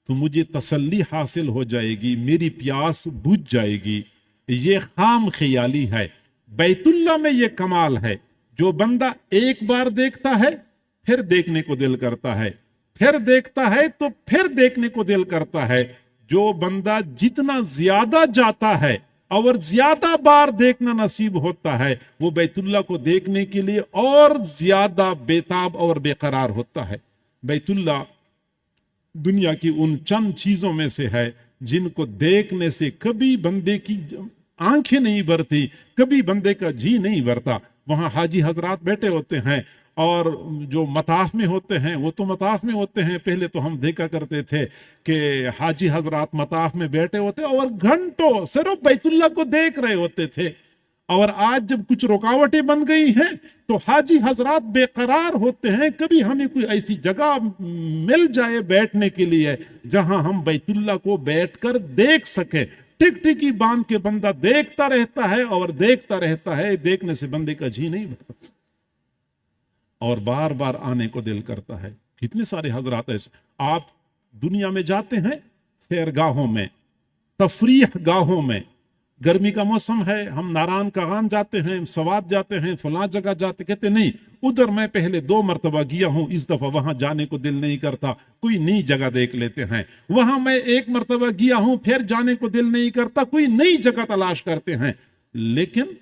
تو مجھے تسلی حاصل ہو جائے گی, میری پیاس بجھ جائے گی. یہ خام خیالی ہے. بیت اللہ میں یہ کمال ہے, جو بندہ ایک بار دیکھتا ہے پھر دیکھنے کو دل کرتا ہے, پھر دیکھتا ہے تو پھر دیکھنے کو دل کرتا ہے. جو بندہ جتنا زیادہ جاتا ہے اور زیادہ بار دیکھنا نصیب ہوتا ہے, وہ بیت اللہ کو دیکھنے کے لیے اور زیادہ بےتاب اور بے قرار ہوتا ہے. بیت اللہ دنیا کی ان چند چیزوں میں سے ہے جن کو دیکھنے سے کبھی بندے کی آنکھیں نہیں بھرتی, کبھی بندے کا جی نہیں بھرتا. وہاں حاجی حضرات بیٹھے ہوتے ہیں اور جو مطاف میں ہوتے ہیں وہ تو مطاف میں ہوتے ہیں. پہلے تو ہم دیکھا کرتے تھے کہ حاجی حضرات مطاف میں بیٹھے ہوتے اور گھنٹوں صرف بیت اللہ کو دیکھ رہے ہوتے تھے. اور آج جب کچھ رکاوٹیں بن گئی ہیں تو حاجی حضرات بے قرار ہوتے ہیں, کبھی ہمیں کوئی ایسی جگہ مل جائے بیٹھنے کے لیے جہاں ہم بیت اللہ کو بیٹھ کر دیکھ سکیں. ٹک ٹکی باندھ کے بندہ دیکھتا رہتا ہے اور دیکھتا رہتا ہے, دیکھنے سے بندے کا جی نہیں بھرتا اور بار بار آنے کو دل کرتا ہے. کتنے سارے حضرات ایسے آپ دنیا میں جاتے ہیں, سیرگاہوں میں, تفریح گاہوں میں, گرمی کا موسم ہے, ہم ناران کاغان جاتے ہیں, سوات جاتے ہیں, فلاں جگہ جاتے, کہتے نہیں ادھر میں پہلے 2 مرتبہ گیا ہوں, اس دفعہ وہاں جانے کو دل نہیں کرتا, کوئی نئی جگہ دیکھ لیتے ہیں. وہاں میں 1 مرتبہ گیا ہوں, پھر جانے کو دل نہیں کرتا, کوئی نئی جگہ تلاش کرتے ہیں. لیکن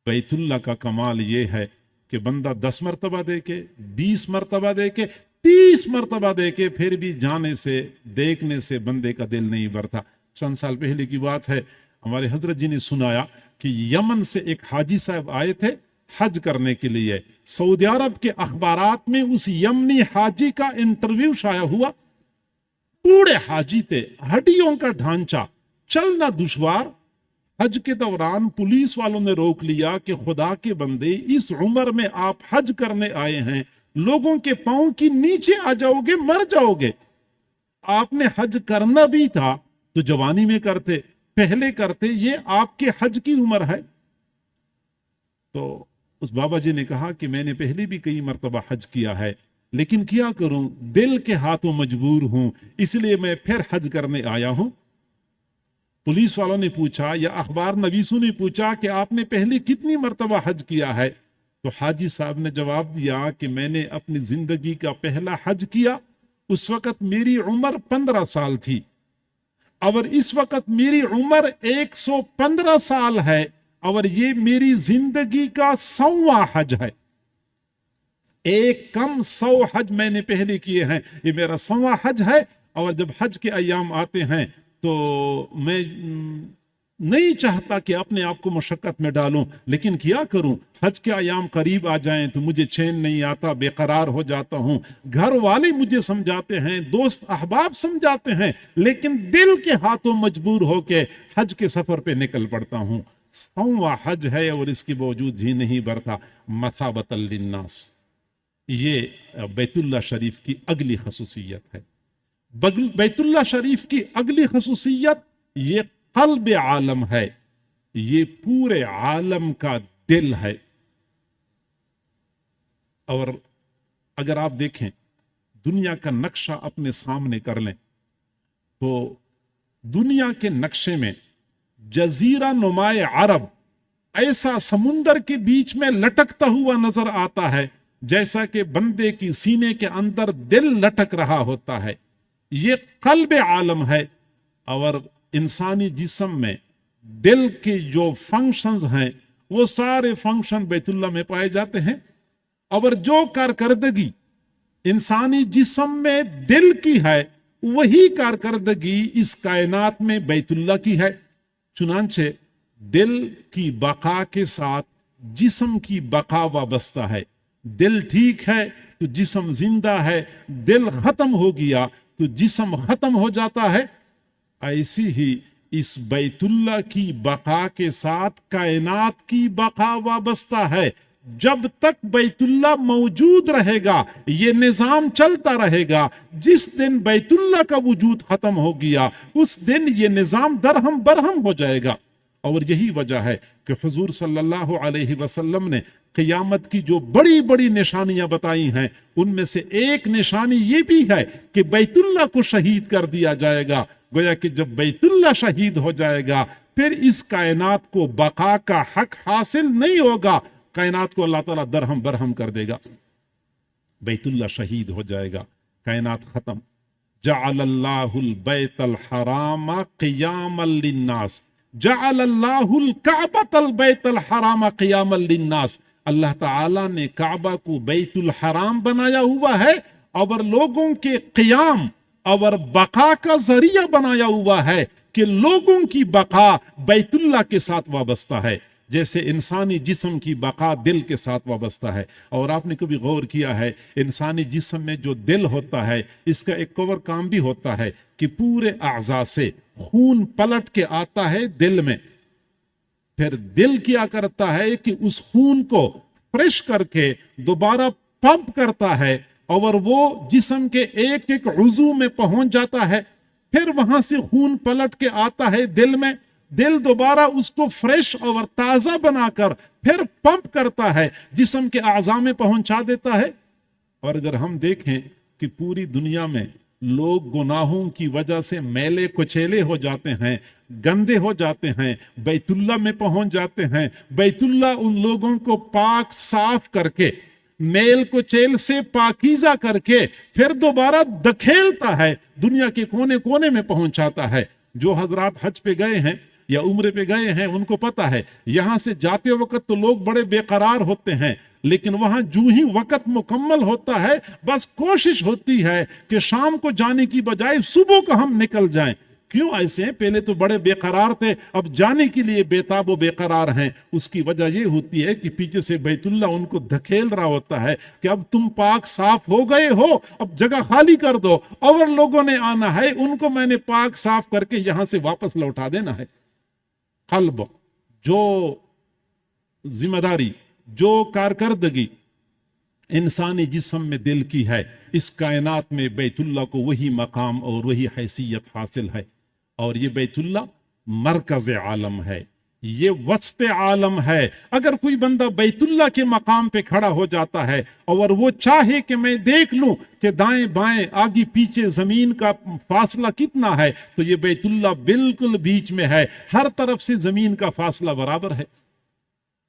بیت اللہ کا کمال یہ ہے کہ بندہ 10 مرتبہ دیکھے, 20 مرتبہ دیکھے, 30 مرتبہ دیکھے, پھر بھی جانے سے دیکھنے سے بندے کا دل نہیں بھرتا. چند سال پہلے کی بات ہے, ہمارے حضرت جی نے سنایا کہ یمن سے ایک حاجی صاحب آئے تھے حج کرنے کے لیے. سعودی عرب کے اخبارات میں اس یمنی حاجی کا انٹرویو شائع ہوا. بوڑھے حاجی تھے, ہڈیوں کا ڈھانچہ, چلنا دشوار. حج کے دوران پولیس والوں نے روک لیا کہ خدا کے بندے, اس عمر میں آپ حج کرنے آئے ہیں, لوگوں کے پاؤں کی نیچے آ جاؤ گے, مر جاؤ گے. آپ نے حج کرنا بھی تھا تو جوانی میں کرتے, پہلے کرتے, یہ آپ کے حج کی عمر ہے. تو اس بابا جی نے کہا کہ میں نے پہلے بھی کئی مرتبہ حج کیا ہے, لیکن کیا کروں, دل کے ہاتھوں مجبور ہوں, اس لیے میں پھر حج کرنے آیا ہوں. پولیس والوں نے پوچھا یا اخبار نویسوں نے پوچھا کہ آپ نے پہلے کتنی مرتبہ حج کیا ہے؟ تو حاجی صاحب نے جواب دیا کہ میں نے اپنی زندگی کا پہلا حج کیا, اس وقت میری عمر 15 سال تھی, اور اس وقت میری عمر 115 سال ہے, اور یہ میری زندگی کا 100واں حج ہے. ایک کم 100 حج میں نے پہلے کیے ہیں, یہ میرا 100واں حج ہے. اور جب حج کے ایام آتے ہیں تو میں نہیں چاہتا کہ اپنے آپ کو مشقت میں ڈالوں, لیکن کیا کروں, حج کے ایام قریب آ جائیں تو مجھے چین نہیں آتا, بے قرار ہو جاتا ہوں. گھر والے مجھے سمجھاتے ہیں, دوست احباب سمجھاتے ہیں, لیکن دل کے ہاتھوں مجبور ہو کے حج کے سفر پہ نکل پڑتا ہوں. 100واں حج ہے اور اس کے باوجود ہی نہیں بھرتا. مثابۃ للناس, یہ بیت اللہ شریف کی اگلی خصوصیت ہے. بیت اللہ شریف کی اگلی خصوصیت یہ قلب عالم ہے، یہ پورے عالم کا دل ہے۔ اور اگر آپ دیکھیں دنیا کا نقشہ اپنے سامنے کر لیں تو دنیا کے نقشے میں جزیرہ نمائے عرب ایسا سمندر کے بیچ میں لٹکتا ہوا نظر آتا ہے جیسا کہ بندے کی سینے کے اندر دل لٹک رہا ہوتا ہے۔ یہ قلب عالم ہے، اور انسانی جسم میں دل کے جو فنکشنز ہیں وہ سارے فنکشن بیت اللہ میں پائے جاتے ہیں، اور جو کارکردگی انسانی جسم میں دل کی ہے وہی کارکردگی اس کائنات میں بیت اللہ کی ہے۔ چنانچہ دل کی بقا کے ساتھ جسم کی بقا وابستہ ہے۔ دل ٹھیک ہے تو جسم زندہ ہے، دل ختم ہو گیا تو جسم ختم ہو جاتا ہے۔ ایسی ہی اس بیت اللہ کی بقا کے ساتھ کائنات کی بقا وابستہ ہے۔ جب تک بیت اللہ موجود رہے گا یہ نظام چلتا رہے گا، جس دن بیت اللہ کا وجود ختم ہو گیا اس دن یہ نظام درہم برہم ہو جائے گا۔ اور یہی وجہ ہے کہ حضور صلی اللہ علیہ وسلم نے قیامت کی جو بڑی بڑی نشانیاں بتائی ہیں ان میں سے ایک نشانی یہ بھی ہے کہ بیت اللہ کو شہید کر دیا جائے گا۔ گویا کہ جب بیت اللہ شہید ہو جائے گا پھر اس کائنات کو بقا کا حق حاصل نہیں ہوگا، کائنات کو اللہ تعالیٰ درہم برہم کر دے گا۔ بیت اللہ شہید ہو جائے گا، کائنات ختم۔ جعل اللہ البیت الحرام قیاما للناس، جعل اللہ الکعبۃ البیت الحرام قیاما للناس، اللہ تعالیٰ نے کعبہ کو بیت الحرام بنایا ہوا ہے اور لوگوں کے قیام اور بقا کا ذریعہ بنایا ہوا ہے کہ لوگوں کی بقا بیت اللہ کے ساتھ وابستہ ہے، جیسے انسانی جسم کی بقا دل کے ساتھ وابستہ ہے۔ اور آپ نے کبھی غور کیا ہے انسانی جسم میں جو دل ہوتا ہے اس کا ایک کور کام بھی ہوتا ہے کہ پورے اعضاء سے خون پلٹ کے آتا ہے دل میں، پھر دل کیا کرتا ہے کہ اس خون کو فریش کر کے دوبارہ پمپ کرتا ہے اور وہ جسم کے ایک ایک عضو میں پہنچ جاتا ہے، پھر وہاں سے خون پلٹ کے آتا ہے دل میں، دل دوبارہ اس کو فریش اور تازہ بنا کر پھر پمپ کرتا ہے، جسم کے اعضاء میں پہنچا دیتا ہے۔ اور اگر ہم دیکھیں کہ پوری دنیا میں لوگ گناہوں کی وجہ سے میلے کچیلے ہو جاتے ہیں، گندے ہو جاتے ہیں، بیت اللہ میں پہنچ جاتے ہیں، بیت اللہ ان لوگوں کو پاک صاف کر کے میل کچیل سے پاکیزہ کر کے پھر دوبارہ دکھیلتا ہے، دنیا کے کونے کونے میں پہنچاتا ہے۔ جو حضرات حج پہ گئے ہیں یا عمرے پہ گئے ہیں ان کو پتا ہے یہاں سے جاتے وقت تو لوگ بڑے بے قرار ہوتے ہیں، لیکن وہاں جو ہی وقت مکمل ہوتا ہے بس کوشش ہوتی ہے کہ شام کو جانے کی بجائے صبح کو ہم نکل جائیں۔ کیوں ایسے ہیں؟ پہلے تو بڑے بے قرار تھے، اب جانے کے لیے بےتاب و بے قرار ہیں۔ اس کی وجہ یہ ہوتی ہے کہ پیچھے سے بیت اللہ ان کو دھکیل رہا ہوتا ہے کہ اب تم پاک صاف ہو گئے ہو، اب جگہ خالی کر دو، اور لوگوں نے آنا ہے، ان کو میں نے پاک صاف کر کے یہاں سے واپس لوٹا دینا ہے۔ قلب، جو ذمہ داری، جو کارکردگی انسانی جسم میں دل کی ہے، اس کائنات میں بیت اللہ کو وہی مقام اور وہی حیثیت حاصل ہے۔ اور یہ بیت اللہ مرکز عالم ہے، یہ وسط عالم ہے۔ اگر کوئی بندہ بیت اللہ کے مقام پہ کھڑا ہو جاتا ہے اور وہ چاہے کہ میں دیکھ لوں کہ دائیں بائیں آگے پیچھے زمین کا فاصلہ کتنا ہے، تو یہ بیت اللہ بالکل بیچ میں ہے، ہر طرف سے زمین کا فاصلہ برابر ہے۔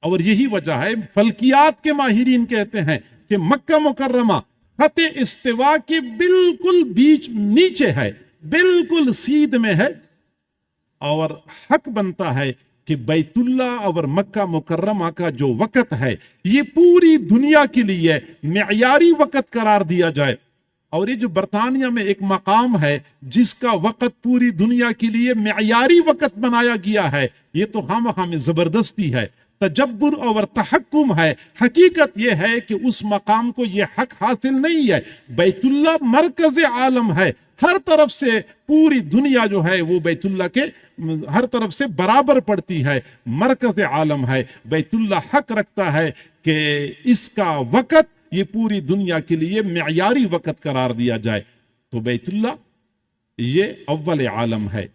اور یہی وجہ ہے فلکیات کے ماہرین کہتے ہیں کہ مکہ مکرمہ خط استوا کے بالکل بیچ نیچے ہے، بالکل سیدھ میں ہے، اور حق بنتا ہے کہ بیت اللہ اور مکہ مکرمہ کا جو وقت ہے یہ پوری دنیا کے لیے معیاری وقت قرار دیا جائے۔ اور یہ جو برطانیہ میں ایک مقام ہے جس کا وقت پوری دنیا کے لیے معیاری وقت بنایا گیا ہے، یہ تو خواہ میں زبردستی ہے، تجبر اور تحکم ہے۔ حقیقت یہ ہے کہ اس مقام کو یہ حق حاصل نہیں ہے۔ بیت اللہ مرکز عالم ہے، ہر طرف سے پوری دنیا جو ہے وہ بیت اللہ کے ہر طرف سے برابر پڑتی ہے، مرکز عالم ہے۔ بیت اللہ حق رکھتا ہے کہ اس کا وقت یہ پوری دنیا کے لیے معیاری وقت قرار دیا جائے۔ تو بیت اللہ یہ اول عالم ہے۔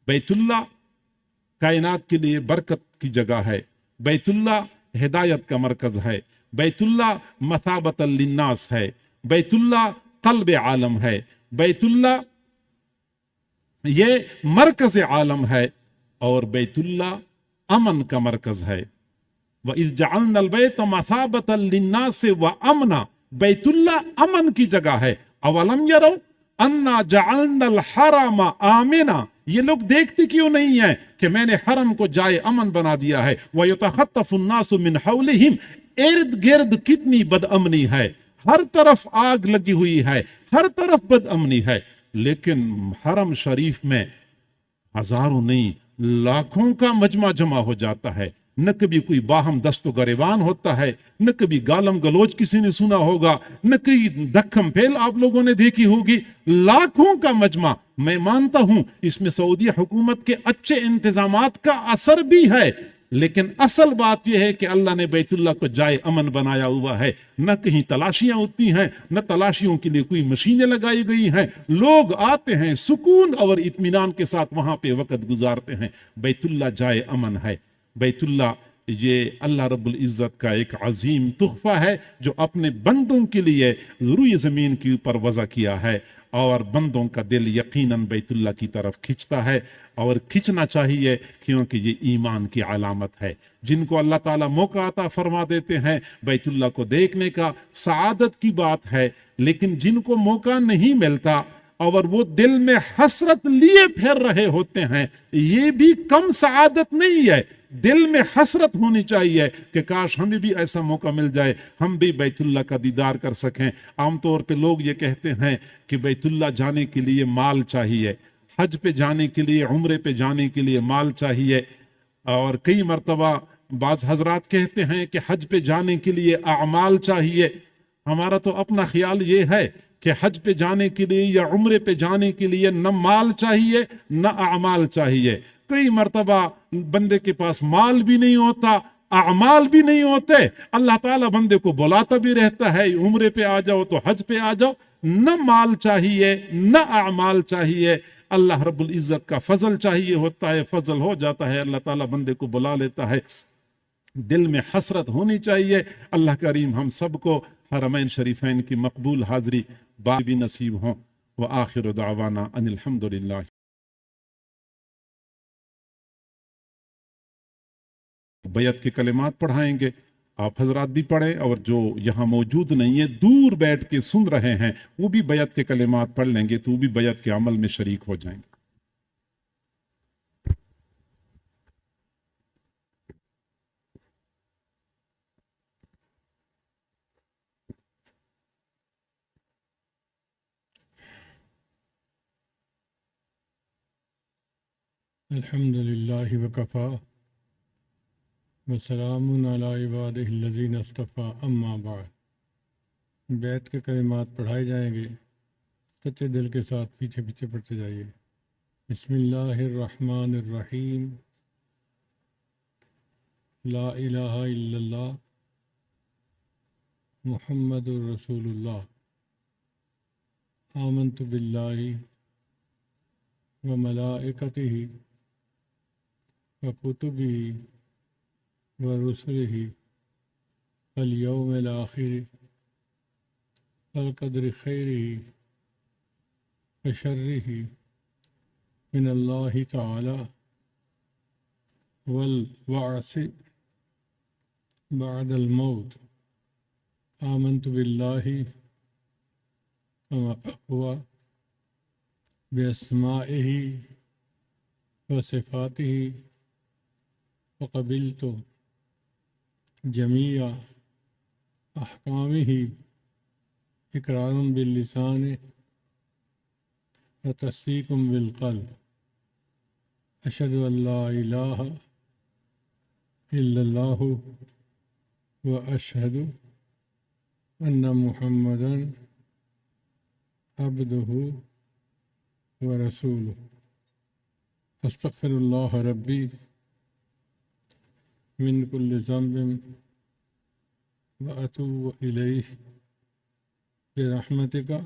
बैतुल्ला कायनात के लिए बरकत की जगह है, बैतुल्ला हिदायत का मरकज है, बैतुल्ला मसाबतल लिन्नास है, बैतुल्ला कल्ब आलम है, बैतुल्ला ये मरकज आलम है और बैतुल्ला अमन का मरकज है। व इज़ जअलनल बैत मसाबतल लिन्नास व अमना, बैतुल्ला अमन की जगह है। अवलम यरो अन्ना जअलनल हरम आमिना, ये लोग देखते क्यों नहीं है कि मैंने हरम को जाए अमन बना दिया है। व यतखत्तफुन्नासु मिन हौलिहिम, इर्द गिर्द कितनी बदअमनी है, हर तरफ आग लगी हुई है, हर तरफ बदअमनी है। लेकिन हरम शरीफ में हजारों नहीं लाखों का मजमा जमा हो जाता है, न कभी कोई बाहम दस्तो गरेबान होता है, न कभी गालम गलोच किसी ने सुना होगा, न कहीं धक्कम फेल आप लोगों ने देखी होगी। लाखों का मजमा। मैं मानता हूं इसमें सऊदी हुकूमत के अच्छे इंतजामात का असर भी है, लेकिन असल बात यह है कि अल्लाह ने बैतुल्लाह को जाए अमन बनाया हुआ है। न कहीं तलाशियां होती हैं, न तलाशियों के लिए कोई मशीनें लगाई गई हैं। लोग आते हैं सुकून और इत्मीनान के साथ वहां पे वक्त गुजारते हैं। बैतुल्लाह जाए अमन है। बैतुल्लाह ये अल्लाह रब्बुल इज़्ज़त का एक अजीम तुहफा है जो अपने बंदों के लिए रुई ज़मीन के ऊपर वज़ा किया है, और बंदों का दिल यकीनन बैतुल्लाह की तरफ खिंचता है, और खिंचना चाहिए क्योंकि ये ईमान की अलामत है। जिनको अल्लाह ताला मौका अता फरमा देते हैं बैतुल्लाह को देखने का, सआदत की बात है। लेकिन जिनको मौका नहीं मिलता और वो दिल में हसरत लिए फिर रहे होते हैं, ये भी कम सआदत नहीं है। दिल में हसरत होनी चाहिए कि काश हमें भी ऐसा मौका मिल जाए, हम भी बैतुल्लाह का दीदार कर सकें। आमतौर पे लोग ये कहते हैं कि बैतुल्लाह जाने के लिए माल चाहिए, हज पे जाने के लिए, उम्रे पे जाने के लिए माल चाहिए, और कई मरतबा बाज हजरात कहते हैं कि हज पे जाने के लिए अमाल चाहिए। हमारा तो अपना ख्याल ये है कि हज पे जाने के लिए या उम्रे पे जाने के लिए न माल चाहिए न अमाल चाहिए। कई मरतबा बंदे के पास माल भी नहीं होता, अमाल भी नहीं होते, अल्लाह ताला बंदे को बुलाता भी रहता है, उम्रे पे आ जाओ तो हज पे आ जाओ। न माल चाहिए न अमाल चाहिए, अल्लाह रब्बुल इज़्ज़त का फजल चाहिए होता है। फजल हो जाता है, अल्लाह ताला बंदे को बुला लेता है। दिल में हसरत होनी चाहिए। अल्लाह करीम हम सबको हरमैन शरीफैन की मकबूल हाज़री भी नसीब हो। व आखिर दावाना अनिल हम्दुलिल्लाह। बैत के कलिमात पढ़ाएंगे, आप हजरात भी पढ़ें, और जो यहाँ मौजूद नहीं है दूर बैठ के सुन रहे हैं वो भी बैत के कलिमात पढ़ लेंगे तो वो भी बैत के अमल में शरीक हो जाएंगे। अल्हम्दुलिल्लाहि वकफ़ा वसलामुन अला इबादिहिल्लज़ीना इस्तफ़ा, अम्मा बाद। बैत के कलिमात पढ़ाए जाएंगे, सच्चे दिल के साथ पीछे पीछे पढ़ते जाइए। बिस्मिल्लाहिर्रहमानिर्रहीम। ला इलाहा इल्लल्लाह मुहम्मदुर रसूलुल्लाह। आमन्तु बिल्लाहि व मलाइकतिहि व कुतुबिहि व रुसुलिहि वल यौमिल आखिर वल क़द्रि खैरिहि व शर्रिहि मिनल्लाहि तआला वल बअसी बअदल मौत। आमन्तु बिल्लाहि व बिअस्माइहि व सिफ़ातिहि व क़बिलतु जमीअ अहकामिहि इक़रारन बिल्लिसानि व तस्दीक़ुम बिलक़ल्ब। अशहदु अल्ला इलाहा इल्लल्लाहु व अशहदु अन्ना मुहम्मदन अब्दुहु व रसूलुहु। अस्तग़फिरुल्लाह रब्बी मिन कुल्लि ज़ंबिन व अतूबु इलैहि बिरहमतिका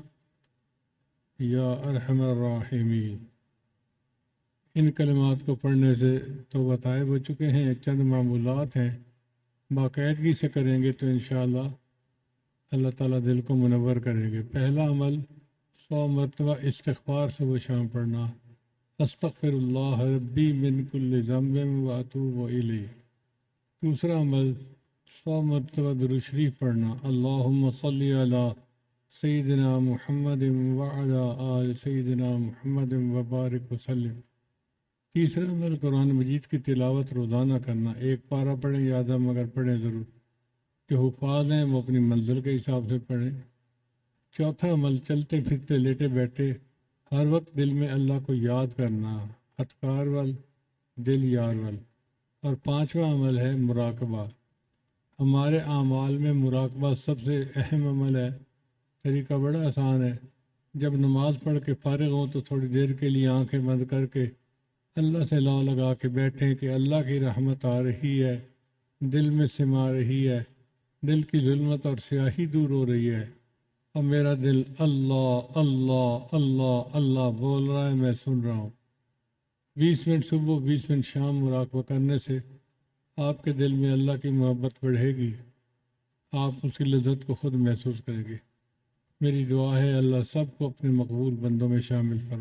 या अरहमर राहिमीन। ان کلمات کو پڑھنے سے تو بتائے ہو چکے ہیں، چند معمولات ہیں، باقاعدگی سے کریں گے تو انشاءاللہ اللہ تعالیٰ دل کو منور کریں گے۔ پہلا عمل 100 مرتبہ استغفار صبح شام پڑھنا، استغفر اللہ ربی من کل ذنب و اتوب الیہ۔ دوسرا عمل 100 مرتبہ درود شریف پڑھنا، اللہم صلی علی سیدنا محمد وعلی آل سیدنا محمد وبارک وسلم۔ تیسرا عمل قرآن مجید کی تلاوت روزانہ کرنا، ایک پارہ پڑھیں یا آدھا، مگر پڑھیں ضرور۔ جو حفاظ ہیں وہ اپنی منزل کے حساب سے پڑھیں۔ چوتھا عمل چلتے پھرتے لیٹے بیٹھے ہر وقت دل میں اللہ کو یاد کرنا، اذکار وال دل یار وال۔ اور پانچواں عمل ہے مراقبہ۔ ہمارے اعمال میں مراقبہ سب سے اہم عمل ہے۔ طریقہ بڑا آسان ہے، جب نماز پڑھ کے فارغ ہوں تو تھوڑی دیر کے لیے آنکھیں بند کر کے اللہ سے لو لگا کے بیٹھیں کہ اللہ کی رحمت آ رہی ہے، دل میں سما رہی ہے، دل کی ظلمت اور سیاہی دور ہو رہی ہے، اور میرا دل اللہ اللہ اللہ اللہ بول رہا ہے، میں سن رہا ہوں۔ 20 منٹ صبح 20 منٹ شام مراقبہ کرنے سے آپ کے دل میں اللہ کی محبت بڑھے گی، آپ اس کی لذت کو خود محسوس کریں گے۔ میری دعا ہے اللہ سب کو اپنے مقبول بندوں میں شامل فرمائے۔